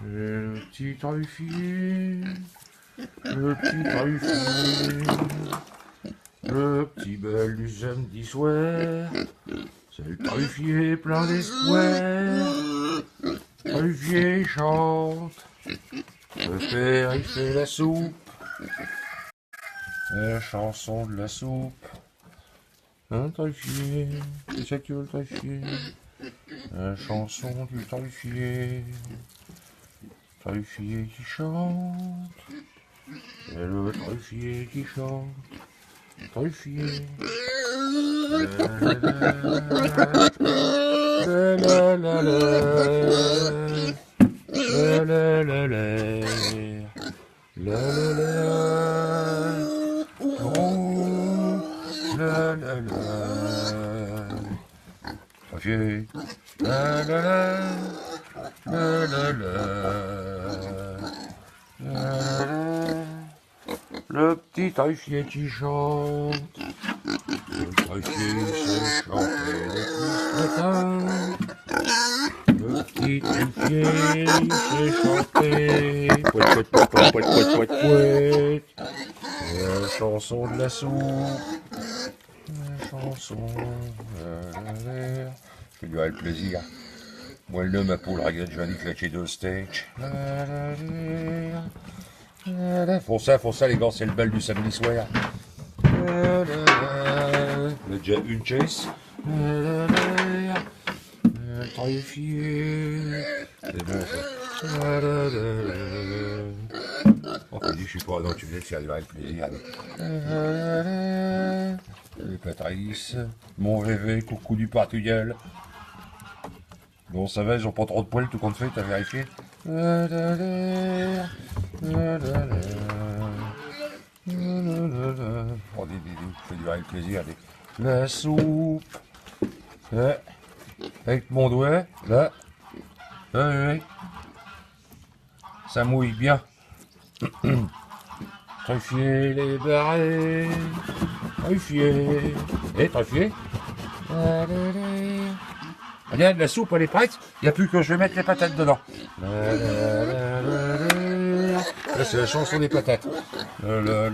Le petit truffier, le petit truffier, le petit bel du samedi soir, c'est le truffier plein d'espoir. Truffier chante, le père il fait la soupe, la chanson de la soupe. Un truffier, c'est ça que tu veux le truffier? La chanson du truffier, truffier qui chante, c'est le truffier qui chante, truffier. La la la la, la la la la, la la la, oh, la la la, truffier, la la la, la la la, le petit truffier qui chante, le truffier sait chanter depuis ce matin. Le petit truffier sait chanter, pouet, pouet, pouet, pouet, pouet, pouet, pouet. La chanson de la soupe, la chanson, je lui aurai le plaisir. Moi, le ma poule regarde, je vais aller clatcher deux steaks. Font ça les gars, c'est le bal du samedi soir. On a déjà une chaise. Truffier, c'est bon ça. Oh, je suis pas, non, tu me laisses faire le plaisir. Les Patrice, mon réveil, coucou du Portugal. Bon, ça va, ils ont pas trop de poils, tout compte fait, t'as vérifié? Oh, je fais du avec plaisir. La soupe. Là. Avec mon doigt, là. Oui. Ça mouille bien. Truffier les barrés. Truffier. Truffier. Regarde, la soupe, elle est prête. Il n'y a plus que je vais mettre les patates dedans. Là, c'est la chanson des patates. La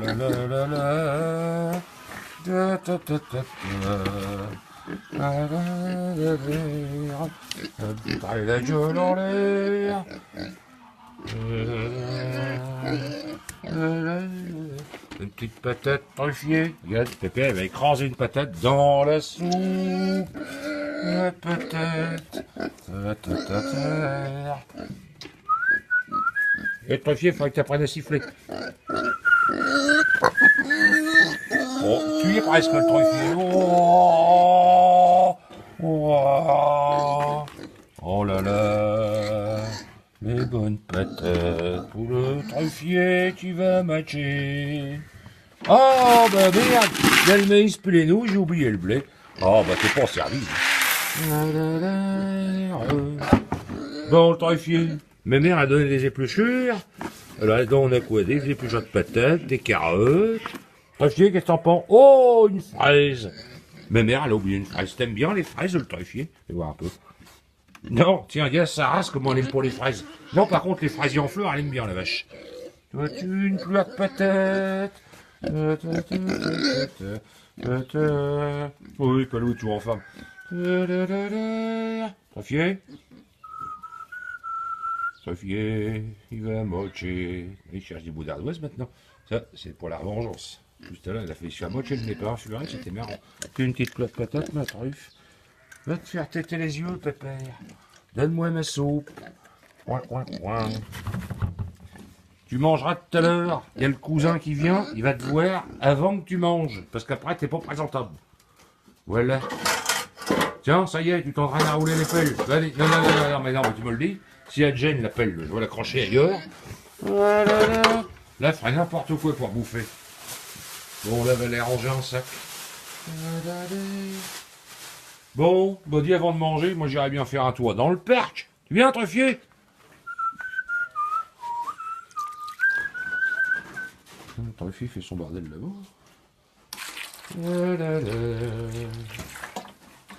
gueule en l'air. Une petite patate truffier. Regarde, Pépé va écraser une patate dans la soupe. La patate. Et le truffier, il faudrait que tu apprennes à siffler. Oh, tu y es presque le truffier. Oh là là. Les bonnes patates pour le truffier qui va matcher. Oh bah merde, il y a le maïs puis les nouilles, j'ai oublié le blé. Oh bah t'es pas servi. Bon, le truffier, ma mère a donné des épluchures. Là-dedans on a quoi? Des épluchures de patates, des carottes. Truffier, qu'est-ce que t'en penses? Oh, une fraise. Ma mère elle a oublié une fraise. T'aimes bien les fraises, le truffier? Fais voir un peu. Non, tiens, regarde sa race, comment elle aime pour les fraises. Non, par contre, les fraisiers en fleurs, elle aime bien, la vache. Toi-tu une fleur de patate? Oui, Palou, toujours en femme. Truffier? Truffier, il va mocher. Il cherche des bouts d'ardoise maintenant. Ça, c'est pour la vengeance. Juste là, elle a fait se faire mocher le nez par un furet, c'était marrant. Tu une petite fleur de patate, ma truffe? Va te faire téter les yeux, pépère. Donne-moi ma soupe. Coin, coin, coin. Tu mangeras tout à l'heure. Il y a le cousin qui vient, il va te voir avant que tu manges. Parce qu'après, t'es pas présentable. Voilà. Tiens, ça y est, tu t'entraînes à rouler les pelles. Allez, non, mais tu me le dis. Si elle te gêne, la pelle, je vais l'accrocher ailleurs. Voilà. Là, ferait n'importe quoi pour bouffer. Bon, là, va les ranger en sac. Bon, Body, avant de manger, moi j'irais bien faire un tour dans le parc. Tu viens, truffier? Le truffier fait son bordel là-bas.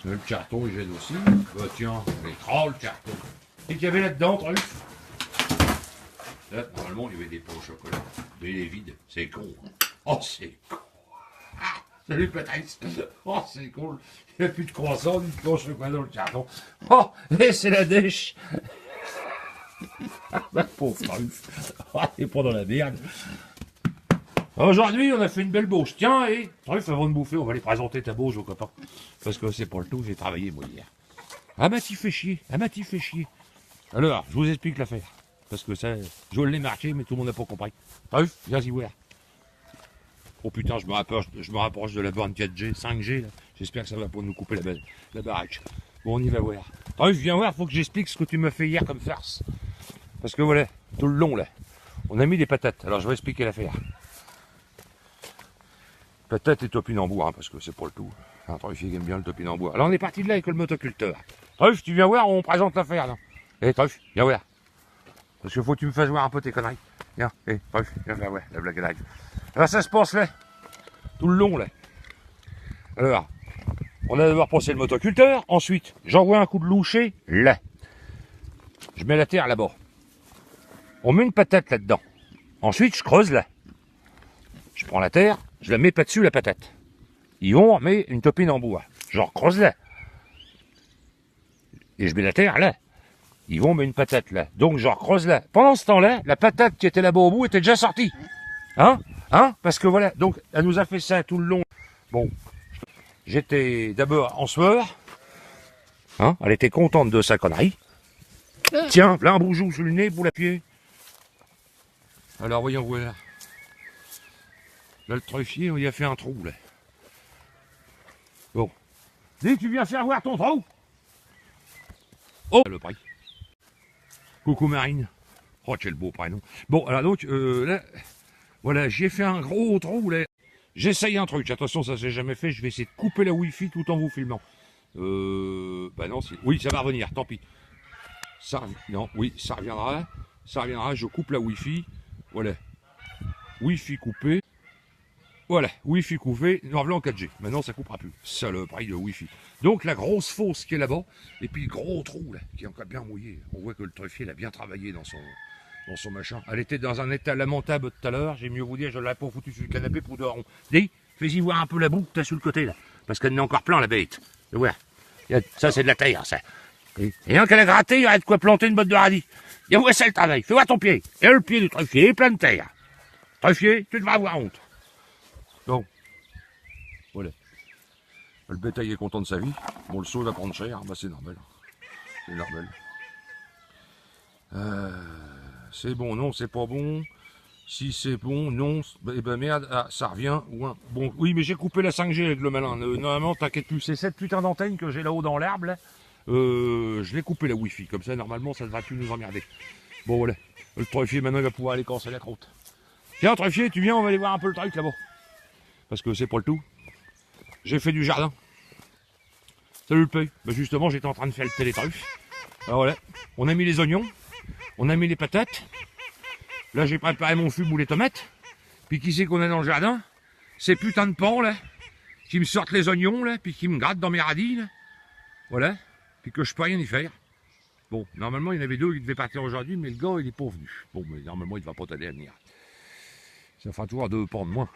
Le carton, il gêne aussi. Bah tiens, il est trop le carton. Et qu'il y avait là-dedans, truffe? Là, normalement, il y avait des pots au chocolat. Mais il est vide. C'est con. Oh, c'est con. Ah, salut Patrice. Oh, c'est con. Il n'y a plus de croissant, ni de pot au chocolat dans le carton. Oh, et c'est la dèche. Ah, ma pauvre truffe. Oh, il est pas dans la merde. Aujourd'hui, on a fait une belle bauche. Tiens, et truffe, avant de bouffer, on va aller présenter ta bauche aux copains. Parce que c'est pas le tout, j'ai travaillé moi hier. Ah, bah, t'y fais chier. Ah, bah, t'y fais chier. Alors, je vous explique l'affaire. Parce que ça, je l'ai marqué, mais tout le monde n'a pas compris. Truffe, viens y voir. Oh putain, je me rapproche de la borne 4G, 5G, là. J'espère que ça va pour nous couper la baraque. Bon, on y va voir. Truffe, viens voir, faut que j'explique ce que tu m'as fait hier comme farce. Parce que voilà, tout le long, là, on a mis des patates. Alors, je vais expliquer l'affaire. Patates et topinambour, hein, parce que c'est pas le tout. Un Truffe qui aime bien le topinambour. Alors, on est parti de là avec le motoculteur. Truffe, tu viens voir, on présente l'affaire, là. Eh, Truffe, viens voir. Parce qu'il faut que tu me fasses voir un peu tes conneries. Viens, Truffe, viens faire voir la blague à live. Alors, ça se passe là. Tout le long, là. Alors, on a d'abord passé le motoculteur. Ensuite, j'envoie un coup de loucher, là. Je mets la terre là-bas. On met une patate là-dedans. Ensuite, je creuse là. Je prends la terre, je la mets pas dessus la patate. On met une topinambour. Je creuse là. Et je mets la terre là. On met une patate là. Donc je creuse là. Pendant ce temps-là, la patate qui était là-bas au bout était déjà sortie. Hein? Parce que voilà. Donc elle nous a fait ça tout le long. Bon. J'étais d'abord en sueur. Elle était contente de sa connerie. Tiens, là un boujou sur le nez pour l'appuyer. Alors voyons voir. Là le truffier, il a fait un trou là. Bon. Dis, tu viens faire voir ton trou? Oh le prix. Coucou Marine. Oh quel beau prénom. Bon alors donc là, voilà, j'ai fait un gros trou là. J'essaye un truc, attention ça s'est jamais fait, je vais essayer de couper la wifi tout en vous filmant. Bah non, oui ça va revenir, tant pis. Non, oui, ça reviendra, je coupe la wifi, voilà. Wifi coupé. Voilà, Wi-Fi coupé, normalement en 4G. Maintenant, ça coupera plus. Saloperie de Wi-Fi. Donc, la grosse fosse qui est là-bas, et puis le gros trou, là, qui est encore bien mouillé. On voit que le truffier, a bien travaillé dans son machin. Elle était dans un état lamentable tout à l'heure. J'ai mieux vous dire, je l'avais pas foutu sur le canapé pour dehors. Dis, fais-y voir un peu la boue que t'as sur le côté, là. Parce qu'elle en a encore plein, la bête. Tu vois. Ça, c'est de la terre, ça. Et rien qu'elle a gratté, il y aurait de quoi planter une botte de radis. Et où c'est le travail? Fais voir ton pied. Et le pied du truffier est plein de terre. Truffier, tu devras avoir honte. Donc, voilà. Le bétail est content de sa vie. Bon, le saut va prendre cher, bah c'est normal. C'est normal. C'est bon, non, c'est pas bon. Si c'est bon, non, eh ben merde, ça revient. Bon, oui, mais j'ai coupé la 5G avec le malin. Normalement, t'inquiète plus, c'est cette putain d'antenne que j'ai là-haut dans l'arbre, là. Je l'ai coupé la Wi-Fi, comme ça, normalement, ça devrait plus nous emmerder. Bon, voilà. Le truffier, maintenant, il va pouvoir aller casser la croûte. Tiens, truffier, tu viens, on va aller voir un peu le truc là-bas. Parce que c'est pas le tout. J'ai fait du jardin. Salut le pays. Ben justement, j'étais en train de faire le télétruff. Alors voilà, on a mis les oignons, on a mis les patates. Là, j'ai préparé mon fume ou les tomates. Puis qui c'est qu'on a dans le jardin? Ces putains de pans là, qui me sortent les oignons là, puis qui me grattent dans mes radis là. Voilà, puis que je peux rien y faire. Bon, normalement, il y en avait deux qui devaient partir aujourd'hui, mais le gars, il est pas venu. Bon, mais normalement, il va pas t'aider à venir. Ça fera toujours 2 pans de moins.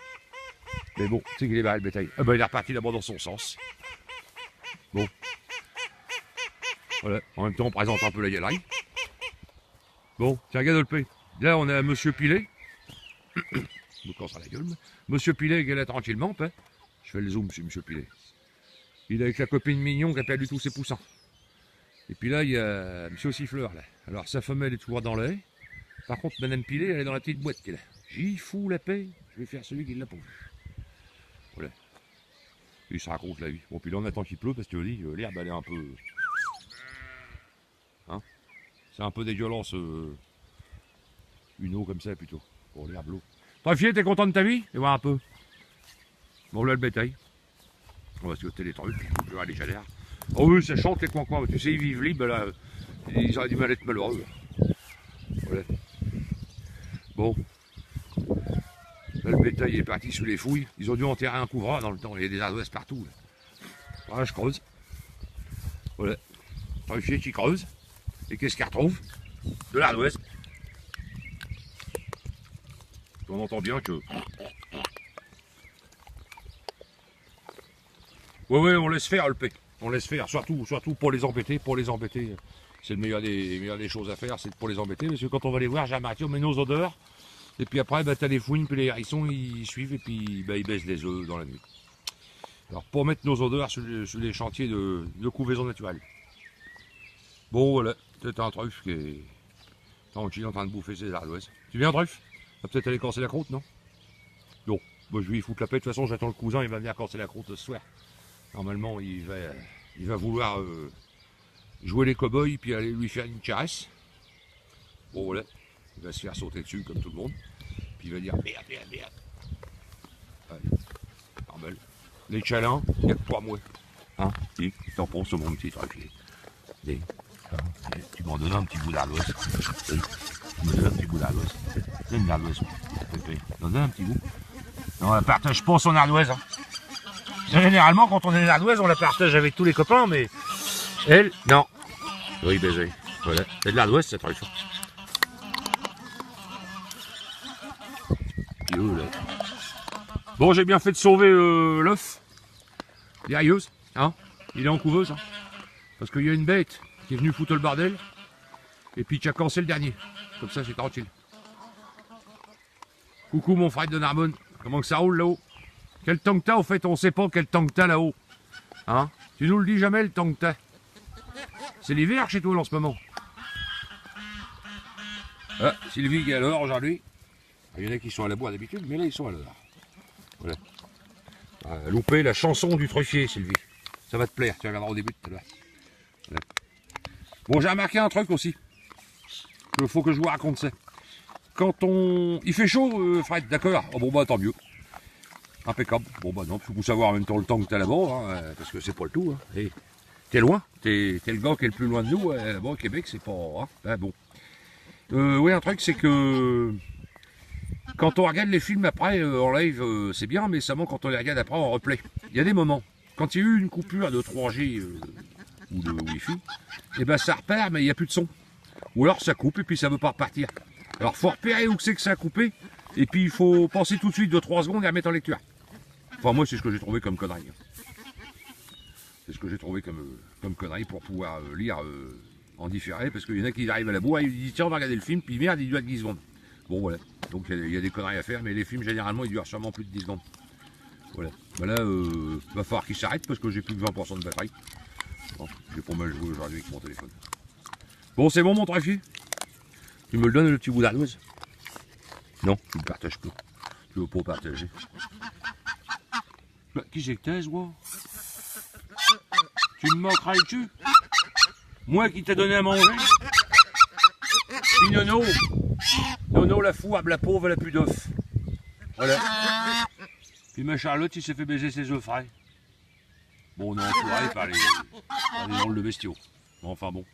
Mais bon, tu sais qu'il est barré le bétail. Ah ben il est reparti d'abord dans son sens. Bon. Voilà, en même temps on présente un peu la galerie. Bon, tiens, regarde le pays. Là on a Monsieur Pilet. Je me casse à la gueule. Monsieur Pilet qui est là tranquillement, hein. Je fais le zoom sur Monsieur Pilet. Il est avec la copine Mignon qui a perdu tous ses poussins. Et puis là il y a Monsieur Siffleur là. Alors sa femelle est toujours dans l'œil. Par contre Madame Pilet elle est dans la petite boîte qu'elle a. J'y fous la paix, je vais faire celui qui l'a pas vu. Voilà. Il se raconte la vie. Bon, puis là, on attend qu'il pleut parce que l'herbe, elle est un peu. Hein? C'est un peu dégueulasse. Une eau comme ça, plutôt. Pour l'herbe, l'eau. Truffier, t'es content de ta vie? Et voir un peu. Bon, là, le bétail. On va se côté les trucs, puis il faut aller chaleur. Oh, oui, ça chante les coins-coins. Tu sais, ils vivent libres, là. Ils auraient du mal à être malheureux. Voilà. Bon. Là, le bétail est parti sous les fouilles. Ils ont dû enterrer un couvreur dans le temps. Il y a des ardoises partout. Là. Voilà, je creuse. Voilà. Truffier qui creuse. Et qu'est-ce qu'il retrouve? De l'ardoise. On entend bien que... Ouais, on laisse faire le P. On laisse faire, surtout pour les embêter, c'est le meilleur des choses à faire, c'est pour les embêter, parce que quand on va les voir, j'ai remarqué, on met nos odeurs, et puis après, bah, t'as les fouines, puis les hérissons, ils suivent, et puis bah, ils baissent les œufs dans la nuit. Alors pour mettre nos odeurs sur les chantiers de couvaison naturelle. Bon voilà, c'est un truffe qui est tranquille en train de bouffer ses ardoises. Tu viens truffe? Va peut-être aller casser la croûte, non? Non, moi je vais y foutre la paix, de toute façon j'attends le cousin, il va venir casser la croûte ce soir. Normalement il va vouloir jouer les cow-boys puis aller lui faire une caresse. Bon voilà, il va se faire sauter dessus comme tout le monde. Puis il va dire merde. Allez, normal. Les câlins, il n'y a que 3 mois. Hein? Et t'en penses mon petit truffier. Tu m'en donnes un petit bout d'ardoise. Tu me donnes un petit bout d'ardoise. C'est une ardoise, Pépé. Donne un petit bout. Non, on la partage pas son ardoise. Hein. Généralement, quand on est une ardoise, on la partage avec tous les copains, mais elle, non. Oui, baiser. Voilà. C'est de l'ardoise, cette truffe. Bon, j'ai bien fait de sauver l'œuf. Derrieuse, hein. Il est en couveuse, hein. Parce qu'il y a une bête qui est venue foutre le bordel. Et puis qui a cancé le dernier. Comme ça, c'est tranquille. Coucou mon frère de Narbonne. Comment que ça roule là-haut? Quel temps que t'as, au fait, on sait pas quel temps que t'as là-haut. Hein? Tu nous le dis jamais le temps que t'as. C'est l'hiver chez toi en ce moment. Ah, Sylvie qui est à l'heure aujourd'hui. Il y en a qui sont à la boire d'habitude, mais là ils sont à l'heure. Voilà. Louper la chanson du truffier, Sylvie. Ça va te plaire, tu regarderas au début tout à l'heure. Voilà. Bon, j'ai remarqué un truc aussi. Il faut que je vous raconte ça. Quand on... Il fait chaud, Fred, d'accord? Oh, bon, bah tant mieux. Impeccable. Bon, bah non, il faut savoir en même temps le temps que t'as là-bas, hein, parce que c'est pas le tout. Hein. Et t'es loin. T'es le gars qui est le plus loin de nous. Là-bas au Québec, c'est pas... Hein. Ah, bon. Oui, un truc, c'est que... Quand on regarde les films après en live, c'est bien, mais seulement quand on les regarde après en replay. Il y a des moments, quand il y a eu une coupure de 3G ou de Wi-Fi, et ben ça repart, mais il n'y a plus de son. Ou alors ça coupe et puis ça ne veut pas repartir. Alors il faut repérer où c'est que ça a coupé, et puis il faut penser tout de suite de 3 secondes et remettre en lecture. Enfin moi c'est ce que j'ai trouvé comme connerie. C'est ce que j'ai trouvé comme connerie pour pouvoir lire en différé, parce qu'il y en a qui arrivent à la bourre et ils disent tiens on va regarder le film, puis merde il doit être 10 secondes. Bon voilà, donc il y a des conneries à faire, mais les films généralement ils durent sûrement plus de 10 secondes. Voilà, bah là va falloir qu'ils s'arrêtent parce que j'ai plus que 20% de batterie. Bon, j'ai pas mal joué aujourd'hui avec mon téléphone. Bon c'est bon mon truffier? Tu me le donnes le petit bout d'ardoise? Non, tu le partages pas. Tu veux pas partager. Bah, qui c'est que t'es, moi? Tu me moqueras le cul? Moi qui t'ai donné à manger? Puis Nono la fouable, la pauvre, elle a plus d'œufs. Voilà. Puis ma Charlotte, il s'est fait baiser ses œufs frais. Bon, on est entouré par les drôles de bestiaux. Enfin bon.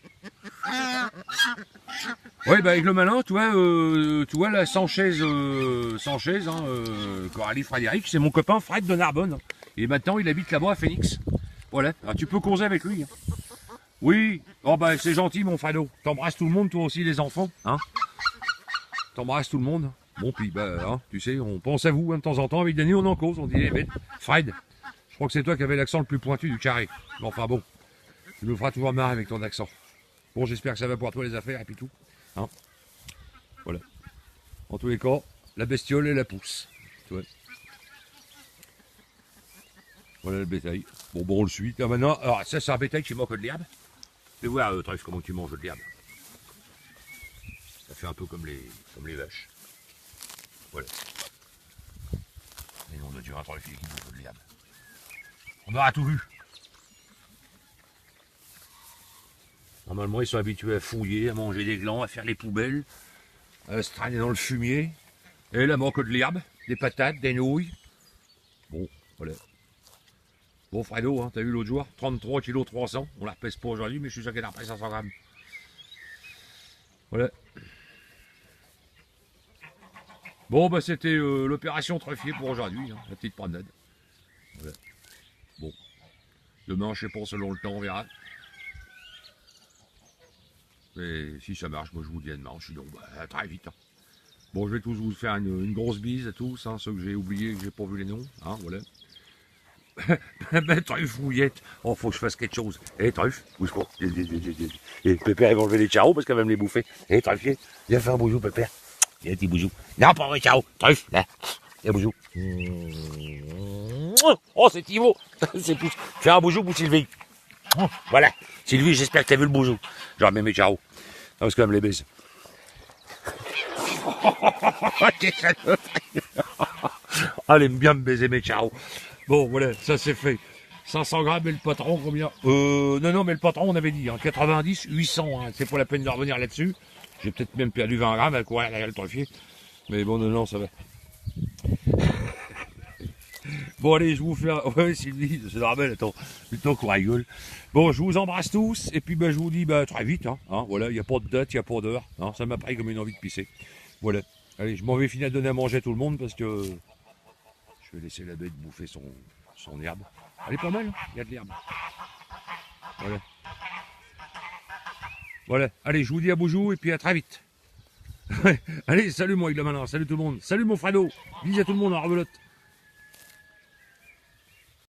Oui, bah avec le malin, tu vois la Sanchez, hein, Coralie Frédéric, c'est mon copain Fred de Narbonne. Et maintenant, il habite là-bas à Phoenix. Voilà, alors, tu peux causer avec lui. Hein. Oui, oh bah c'est gentil mon Fredo. T'embrasses tout le monde, toi aussi les enfants, hein. T'embrasses tout le monde. Bon puis bah hein, tu sais, on pense à vous hein, de temps en temps avec Denis, on en cause, on dit eh, Fred, je crois que c'est toi qui avais l'accent le plus pointu du carré. Mais enfin bon, tu nous feras toujours marrer avec ton accent. Bon j'espère que ça va pour toi les affaires et puis tout. Hein. Voilà. En tous les cas, la bestiole et la pousse. Tu vois. Voilà le bétail. Bon on le suit. Ah, maintenant, alors ça c'est un bétail qui manque de l'herbe. Fais voir Truffe comment tu manges de l'herbe. Ça fait un peu comme les vaches. Voilà. Et on a dû un truffier qui mange de l'herbe. On aura tout vu. Normalement, ils sont habitués à fouiller, à manger des glands, à faire les poubelles, à se traîner dans le fumier. Et là, manque de l'herbe, des patates, des nouilles. Bon, voilà. Bon, Fredo, hein, t'as vu l'autre jour, 33 kg 300. On la repèse pas aujourd'hui, mais je suis sûr qu'elle a repris 500 grammes. Voilà. Bon, bah c'était l'opération truffier pour aujourd'hui, hein, la petite promenade. Voilà. Bon. Demain, je sais pas, selon le temps, on verra. Et si ça marche, moi je vous dis à demain. Sinon, bah, très vite. Hein. Bon, je vais tous vous faire une grosse bise à tous, hein, ceux que j'ai oubliés, que j'ai pas vu les noms, hein, voilà. Ben, Truffe, Fouillette, oh, faut que je fasse quelque chose. Eh, Truffe, bouge pas. Et Pépère, il va enlever les charros parce qu'elle va me les bouffer. Eh, Truffe, viens faire un boujou, Pépère. Viens, petit boujou. Non, pas vrai, ciao. Truffe, là. Viens, boujou. Oh, c'est Thibaut. C'est pouce. Fais un boujou pour Sylvie. Voilà. Sylvie, j'espère que t'as vu le boujou. J'aurais même mes charros. Non, parce qu'elle me les baise. Elle aime bien me baiser mes charros. Bon, voilà, ça c'est fait. 500 grammes et le patron, combien non, mais le patron, on avait dit, hein, 90, 800, hein, c'est pas la peine de revenir là-dessus. J'ai peut-être même perdu 20 grammes à courir derrière le truffier. Mais bon, non, ça va. Bon, allez, je vous fais un... Ouais, Sylvie, c'est normal, attends, le temps qu'on rigole. Bon, je vous embrasse tous, et puis ben, je vous dis très vite, voilà, il n'y a pas de date, il n'y a pas d'heure, hein, ça m'a pris comme une envie de pisser. Voilà. Allez, je m'en vais finir de donner à manger à tout le monde, parce que je vais laisser la bête bouffer son herbe. Elle est pas mal, il y a de l'herbe. Voilà. Voilà, allez, je vous dis à boujou, et puis à très vite. Allez, salut moi, Igla Malin, salut tout le monde, salut mon Fredo, bisous à tout le monde en rebelote.